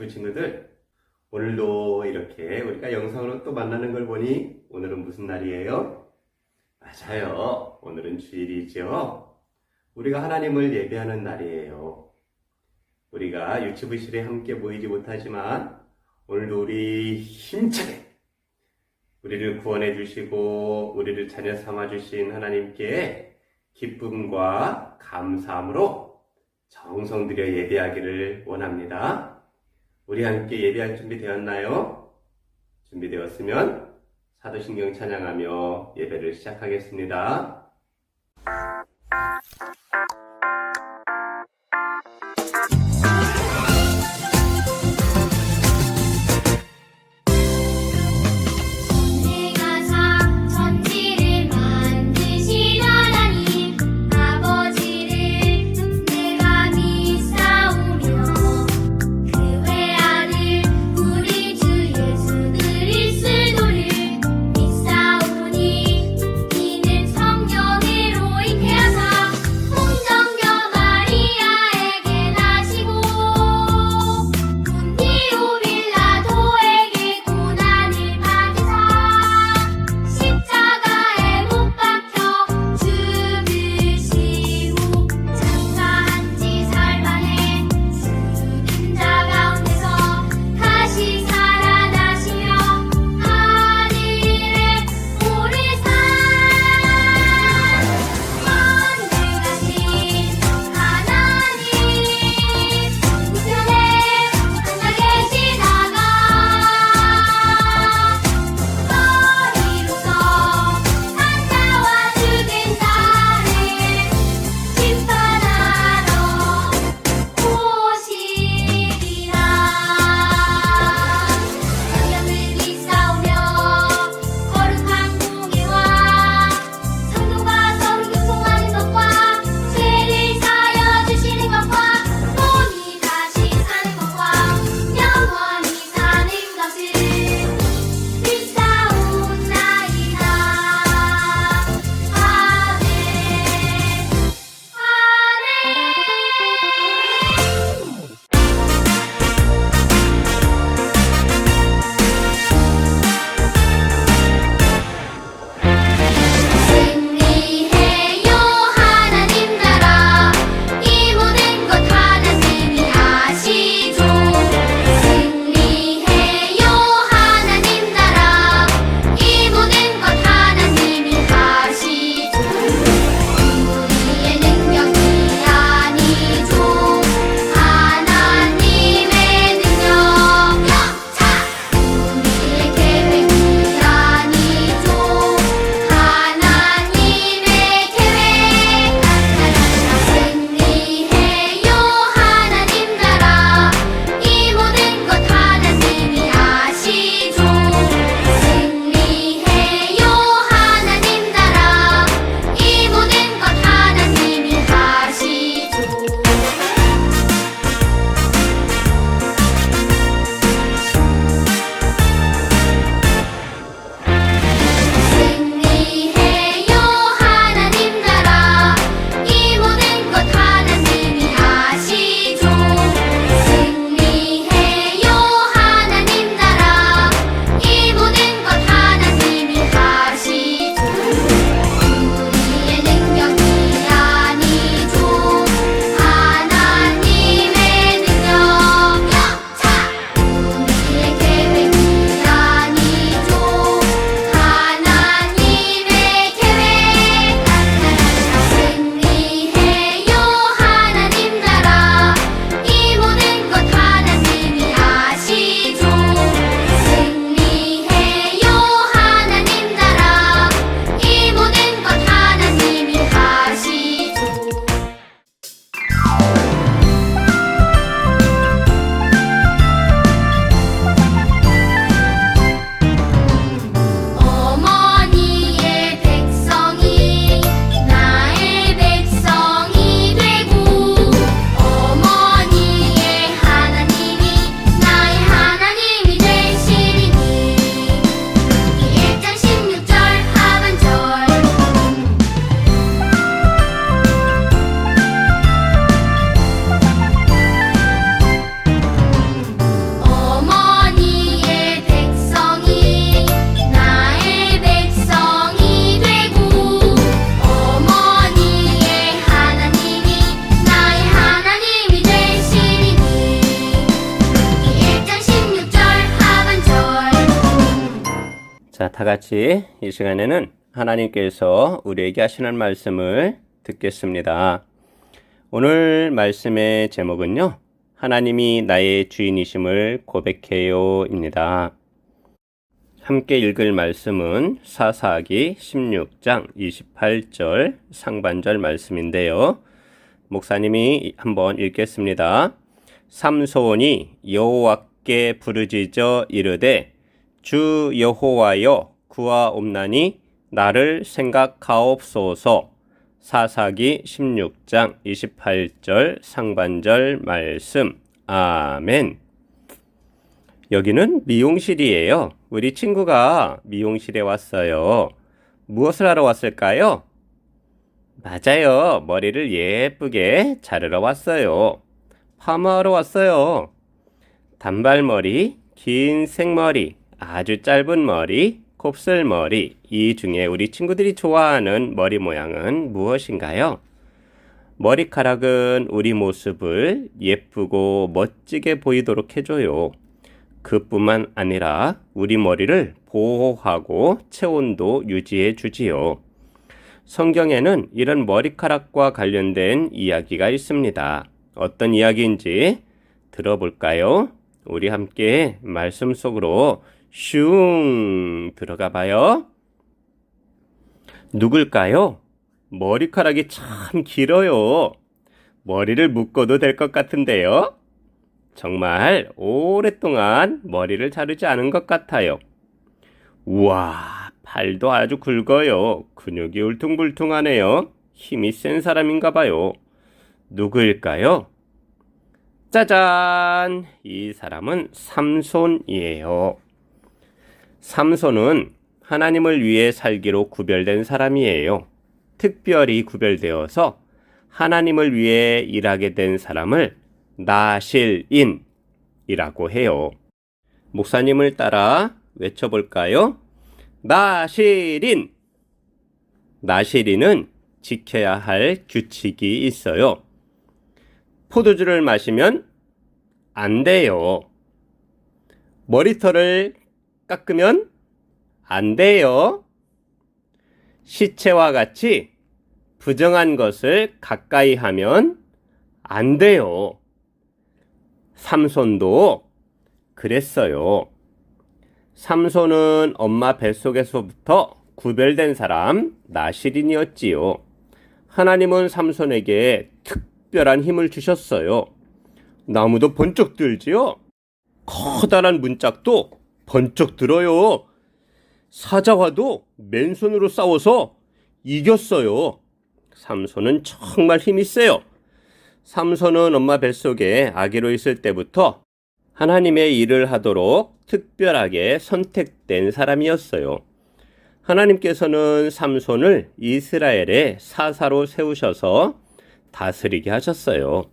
유치부 친구들, 오늘도 이렇게 우리가 영상으로 또 만나는 걸 보니 오늘은 무슨 날이에요? 맞아요. 오늘은 주일이죠. 우리가 하나님을 예배하는 날이에요. 우리가 유치부실에 함께 모이지 못하지만 오늘도 우리 힘차게 우리를 구원해 주시고 우리를 자녀 삼아 주신 하나님께 기쁨과 감사함으로 정성 들여 예배하기를 원합니다. 우리 함께 예배할 준비 되었나요? 준비되었으면 사도신경 찬양하며 예배를 시작하겠습니다. 성령 자, 다 같이 이 시간에는 하나님께서 우리에게 하시는 말씀을 듣겠습니다. 오늘 말씀의 제목은요, 하나님이 나의 주인이심을 고백해요입니다. 함께 읽을 말씀은 사사기 16장 28절 상반절 말씀인데요. 목사님이 한번 읽겠습니다. 삼손이 여호와께 부르짖어 이르되 주 여호와여 구하옵나니 나를 생각하옵소서. 사사기 16장 28절 상반절 말씀. 아멘. 여기는 미용실이에요. 우리 친구가 미용실에 왔어요. 무엇을 하러 왔을까요? 맞아요. 머리를 예쁘게 자르러 왔어요. 파마하러 왔어요. 단발머리, 긴 생머리, 아주 짧은 머리, 곱슬머리, 이 중에 우리 친구들이 좋아하는 머리 모양은 무엇인가요? 머리카락은 우리 모습을 예쁘고 멋지게 보이도록 해줘요. 그뿐만 아니라 우리 머리를 보호하고 체온도 유지해 주지요. 성경에는 이런 머리카락과 관련된 이야기가 있습니다. 어떤 이야기인지 들어볼까요? 우리 함께 말씀 속으로 슝 들어가 봐요. 누굴까요? 머리카락이 참 길어요. 머리를 묶어도 될 것 같은데요. 정말 오랫동안 머리를 자르지 않은 것 같아요. 우와, 팔도 아주 굵어요. 근육이 울퉁불퉁하네요. 힘이 센 사람인가 봐요. 누구일까요? 짜잔! 이 사람은 삼손이에요. 삼손은 하나님을 위해 살기로 구별된 사람이에요. 특별히 구별되어서 하나님을 위해 일하게 된 사람을 나실인이라고 해요. 목사님을 따라 외쳐볼까요? 나실인! 나실인은 지켜야 할 규칙이 있어요. 포도주를 마시면 안 돼요. 머리털을 깎으면 안 돼요. 시체와 같이 부정한 것을 가까이 하면 안 돼요. 삼손도 그랬어요. 삼손은 엄마 뱃속에서부터 구별된 사람 나실인이었지요. 하나님은 삼손에게 특별한 힘을 주셨어요. 나무도 번쩍 들지요. 커다란 문짝도 번쩍 들어요. 사자와도 맨손으로 싸워서 이겼어요. 삼손은 정말 힘이 세요. 삼손은 엄마 뱃속에 아기로 있을 때부터 하나님의 일을 하도록 특별하게 선택된 사람이었어요. 하나님께서는 삼손을 이스라엘의 사사로 세우셔서 다스리게 하셨어요.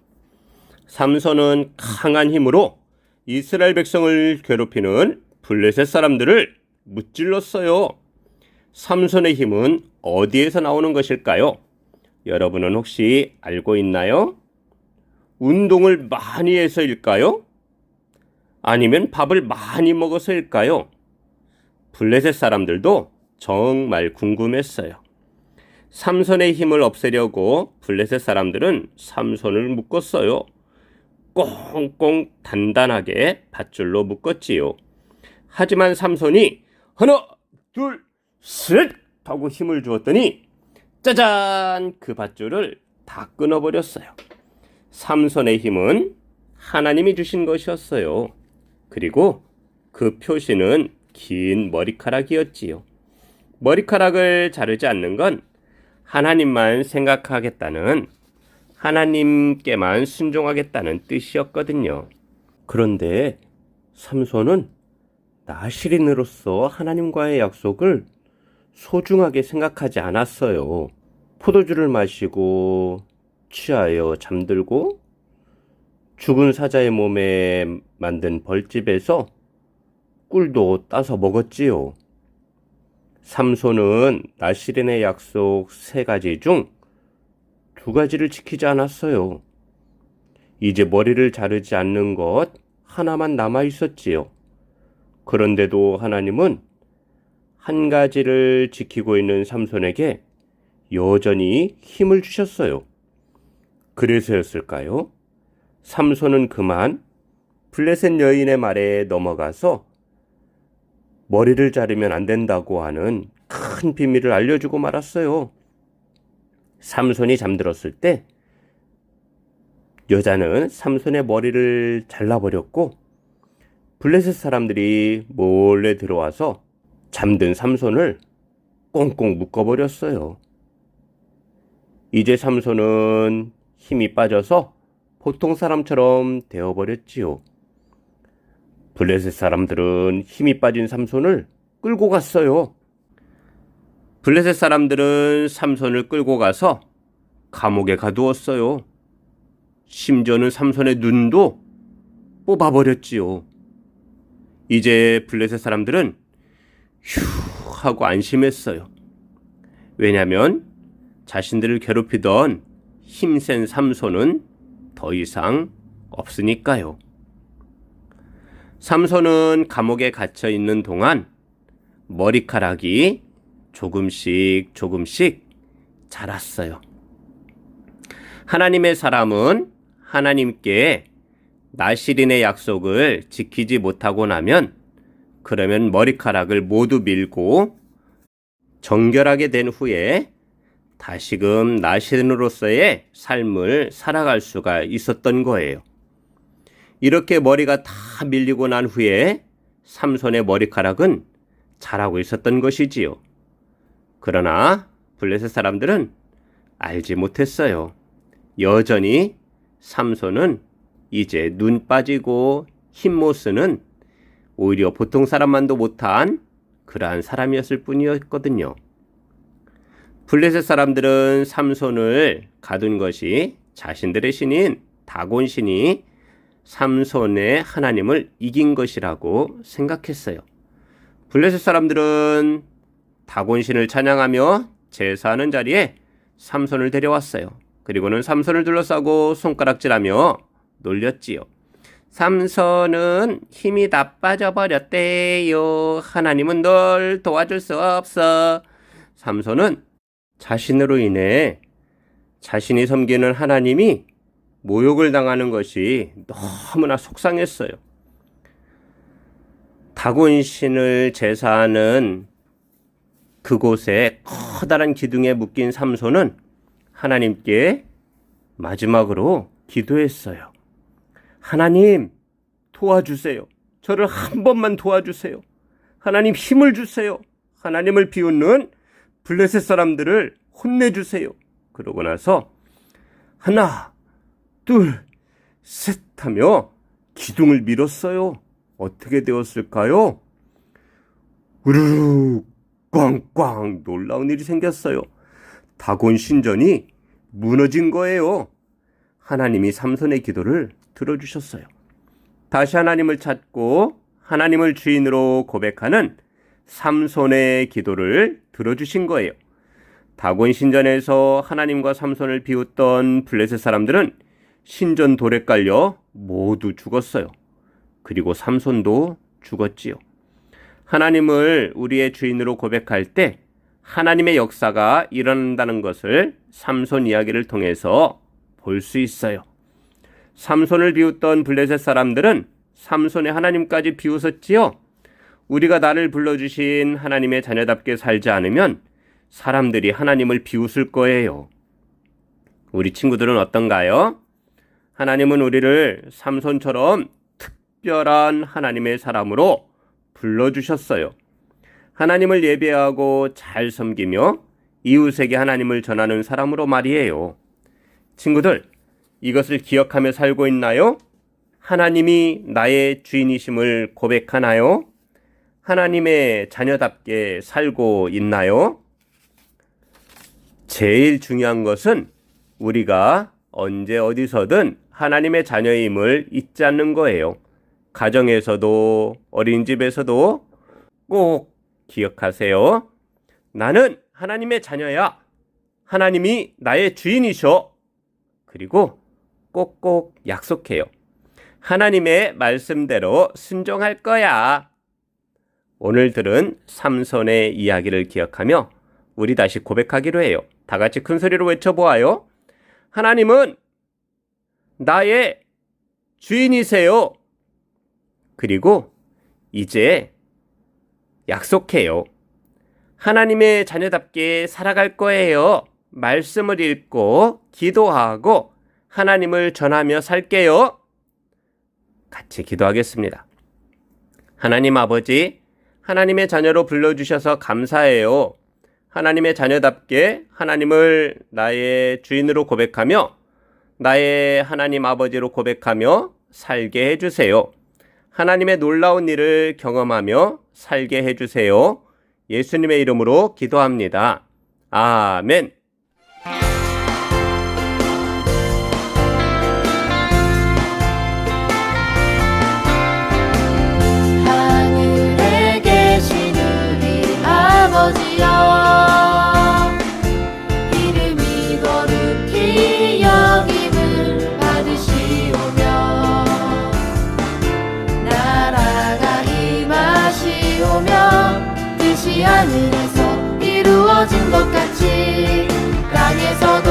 삼손은 강한 힘으로 이스라엘 백성을 괴롭히는 블레셋 사람들을 무찔렀어요. 삼손의 힘은 어디에서 나오는 것일까요? 여러분은 혹시 알고 있나요? 운동을 많이 해서일까요? 아니면 밥을 많이 먹어서일까요? 블레셋 사람들도 정말 궁금했어요. 삼손의 힘을 없애려고 블레셋 사람들은 삼손을 묶었어요. 꽁꽁 단단하게 밧줄로 묶었지요. 하지만 삼손이 하나, 둘, 셋 하고 힘을 주었더니 짜잔! 그 밧줄을 다 끊어버렸어요. 삼손의 힘은 하나님이 주신 것이었어요. 그리고 그 표시는 긴 머리카락이었지요. 머리카락을 자르지 않는 건 하나님만 생각하겠다는, 하나님께만 순종하겠다는 뜻이었거든요. 그런데 삼손은 나실인으로서 하나님과의 약속을 소중하게 생각하지 않았어요. 포도주를 마시고 취하여 잠들고 죽은 사자의 몸에 만든 벌집에서 꿀도 따서 먹었지요. 삼손은 나실인의 약속 3가지 중 2가지를 지키지 않았어요. 이제 머리를 자르지 않는 것 하나만 남아 있었지요. 그런데도 하나님은 한 가지를 지키고 있는 삼손에게 여전히 힘을 주셨어요. 그래서였을까요? 삼손은 그만 블레셋 여인의 말에 넘어가서 머리를 자르면 안 된다고 하는 큰 비밀을 알려주고 말았어요. 삼손이 잠들었을 때 여자는 삼손의 머리를 잘라버렸고 블레셋 사람들이 몰래 들어와서 잠든 삼손을 꽁꽁 묶어버렸어요. 이제 삼손은 힘이 빠져서 보통 사람처럼 되어버렸지요. 블레셋 사람들은 힘이 빠진 삼손을 끌고 갔어요. 블레셋 사람들은 삼손을 끌고 가서 감옥에 가두었어요. 심지어는 삼손의 눈도 뽑아버렸지요. 이제 블레셋 사람들은 휴 하고 안심했어요. 왜냐하면 자신들을 괴롭히던 힘센 삼손은 더 이상 없으니까요. 삼손은 감옥에 갇혀 있는 동안 머리카락이 조금씩 자랐어요. 하나님의 사람은 하나님께 나시린의 약속을 지키지 못하고 나면 그러면 머리카락을 모두 밀고 정결하게 된 후에 다시금 나시린으로서의 삶을 살아갈 수가 있었던 거예요. 이렇게 머리가 다 밀리고 난 후에 삼손의 머리카락은 자라고 있었던 것이지요. 그러나 블레셋 사람들은 알지 못했어요. 여전히 삼손은 이제 눈 빠지고 힘 못 쓰는 오히려 보통 사람만도 못한 그러한 사람이었을 뿐이었거든요. 블레셋 사람들은 삼손을 가둔 것이 자신들의 신인 다곤 신이 삼손의 하나님을 이긴 것이라고 생각했어요. 블레셋 사람들은 다곤 신을 찬양하며 제사하는 자리에 삼손을 데려왔어요. 그리고는 삼손을 둘러싸고 손가락질하며 놀렸지요. 삼손은 힘이 다 빠져버렸대요. 하나님은 널 도와줄 수 없어. 삼손은 자신으로 인해 자신이 섬기는 하나님이 모욕을 당하는 것이 너무나 속상했어요. 다곤 신을 제사하는 그곳에 커다란 기둥에 묶인 삼손은 하나님께 마지막으로 기도했어요. 하나님 도와주세요. 저를 한 번만 도와주세요. 하나님 힘을 주세요. 하나님을 비웃는 블레셋 사람들을 혼내주세요. 그러고 나서 하나 둘 셋 하며 기둥을 밀었어요. 어떻게 되었을까요? 우르르 꽝꽝 놀라운 일이 생겼어요. 다곤 신전이 무너진 거예요. 하나님이 삼손의 기도를 들어주셨어요. 다시 하나님을 찾고 하나님을 주인으로 고백하는 삼손의 기도를 들어주신 거예요. 다곤 신전에서 하나님과 삼손을 비웃던 블레셋 사람들은 신전 돌에 깔려 모두 죽었어요. 그리고 삼손도 죽었지요. 하나님을 우리의 주인으로 고백할 때 하나님의 역사가 일어난다는 것을 삼손 이야기를 통해서 볼 수 있어요. 삼손을 비웃던 블레셋 사람들은 삼손의 하나님까지 비웃었지요. 우리가 나를 불러주신 하나님의 자녀답게 살지 않으면 사람들이 하나님을 비웃을 거예요. 우리 친구들은 어떤가요? 하나님은 우리를 삼손처럼 특별한 하나님의 사람으로 불러주셨어요. 하나님을 예배하고 잘 섬기며 이웃에게 하나님을 전하는 사람으로 말이에요. 친구들, 이것을 기억하며 살고 있나요? 하나님이 나의 주인이심을 고백하나요? 하나님의 자녀답게 살고 있나요? 제일 중요한 것은 우리가 언제 어디서든 하나님의 자녀임을 잊지 않는 거예요. 가정에서도 어린이집에서도 꼭 기억하세요. 나는 하나님의 자녀야. 하나님이 나의 주인이셔. 그리고 꼭꼭 약속해요. 하나님의 말씀대로 순종할 거야. 오늘 들은 삼손의 이야기를 기억하며 우리 다시 고백하기로 해요. 다 같이 큰 소리로 외쳐보아요. 하나님은 나의 주인이세요. 그리고 이제 약속해요. 하나님의 자녀답게 살아갈 거예요. 말씀을 읽고 기도하고 하나님을 전하며 살게요. 같이 기도하겠습니다. 하나님 아버지, 하나님의 자녀로 불러주셔서 감사해요. 하나님의 자녀답게 하나님을 나의 주인으로 고백하며 나의 하나님 아버지로 고백하며 살게 해주세요. 하나님의 놀라운 일을 경험하며 살게 해주세요. 예수님의 이름으로 기도합니다. 아멘. 하늘에 계신 우리 아버지여, 이름이 거룩히 여김을 받으시오며 나라가 임하시오며 뜻이 하늘에서 이루어진 것 같이 땅에서도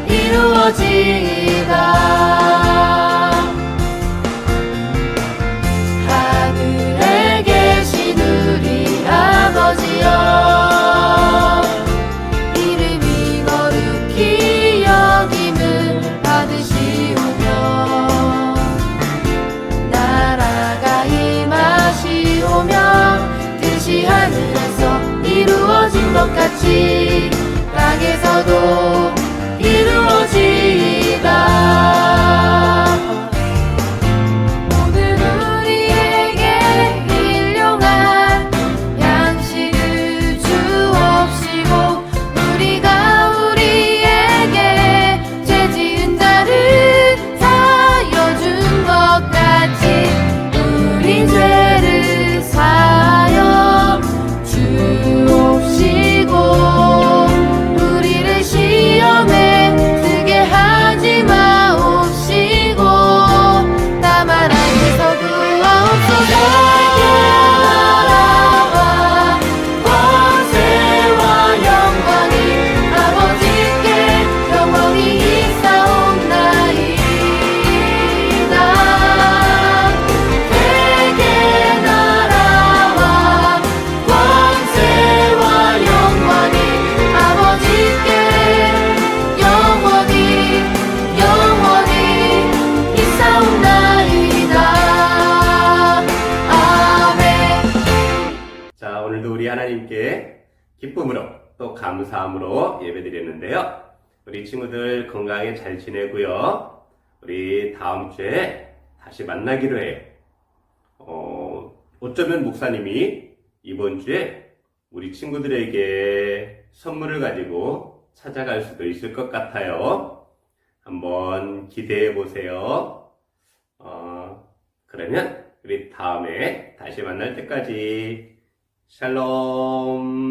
이루어지이다. 하늘에 계신 우리 아버지여, 이름이 거룩히 여김을 받으시오며 나라가 임하시오며 뜻이 하늘에서 이루어진 것 같이 땅에서도 이루어지이다. 오늘 우리에게 일용할 양식을 주옵시고 우리가 우리에게 죄 지은 자를 사하여 준 것 같이 우리 죄를 사하여 주옵시고 우리를 시험에 들게 하지 마옵시고 다만 악에서 구하옵소서. 나라와 권세와 영광이 아버지께 영원히 있사옵나이다. 내게 나라와 권세와 영광이 아버지께 영원히 있사옵나이다. 아멘. 자, 오늘도 우리 하나님께 기쁨으로 또 감사함으로 예배드렸는데요. 우리 친구들 건강하게 잘 지내고요. 우리 다음 주에 다시 만나기로 해요. 어쩌면 목사님이 이번 주에 우리 친구들에게 선물을 가지고 찾아갈 수도 있을 것 같아요. 한번 기대해 보세요. 그러면 우리 다음에 다시 만날 때까지 샬롬.